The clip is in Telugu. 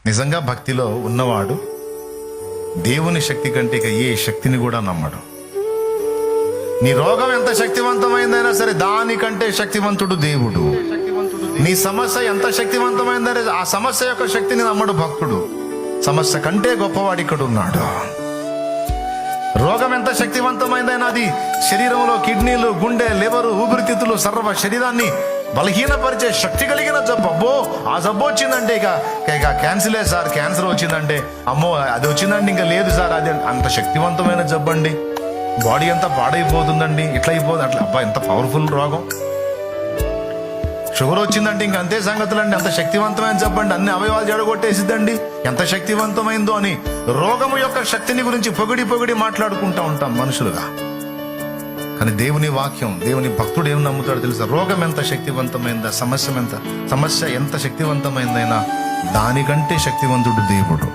నిజంగా భక్తిలో ఉన్నవాడు దేవుని శక్తి కంటే ఇక ఏ శక్తిని కూడా నమ్మడు. నీ రోగం ఎంత శక్తివంతమైందైనా సరే దానికంటే శక్తివంతుడు దేవుడు. నీ సమస్య ఎంత శక్తివంతమైందనే ఆ సమస్య యొక్క శక్తిని నమ్మడు భక్తుడు. సమస్య కంటే గొప్పవాడు ఇక్కడ ఉన్నాడు. రోగం ఎంత శక్తివంతమైందైనా అది శరీరంలో కిడ్నీలు, గుండె, లివరు, ఊపిరితిత్తులు సర్వ శరీరాన్ని బలహీనపరిచే శక్తి కలిగిన జబ్బు. అబ్బో ఆ జబ్బు వచ్చిందంటే ఇక క్యాన్సరే సార్, క్యాన్సర్ వచ్చిందంటే అమ్మో అది వచ్చిందంటే ఇంకా లేదు సార్, అది అంత శక్తివంతమైన జబ్బు అండి. బాడీ అంతా పాడైపోతుందండి, ఇట్లా అయిపోతుంది అట్లా. అబ్బా ఎంత పవర్ఫుల్ రోగం. షుగర్ వచ్చిందంటే ఇంక అంతే సంగతులండి, అంత శక్తివంతమైన జబ్బండి, అన్ని అవయవాలు జడగొట్టేసిద్దండి, ఎంత శక్తివంతమైందో అని రోగము యొక్క శక్తిని గురించి పొగిడి మాట్లాడుకుంటా ఉంటాం మనుషులుగా. కానీ దేవుని వాక్యం, దేవుని భక్తుడు ఏం నమ్ముతాడో తెలుసా? రోగం ఎంత శక్తివంతమైందా, సమస్య ఎంత శక్తివంతమైందైనా దానికంటే శక్తివంతుడు దేవుడు.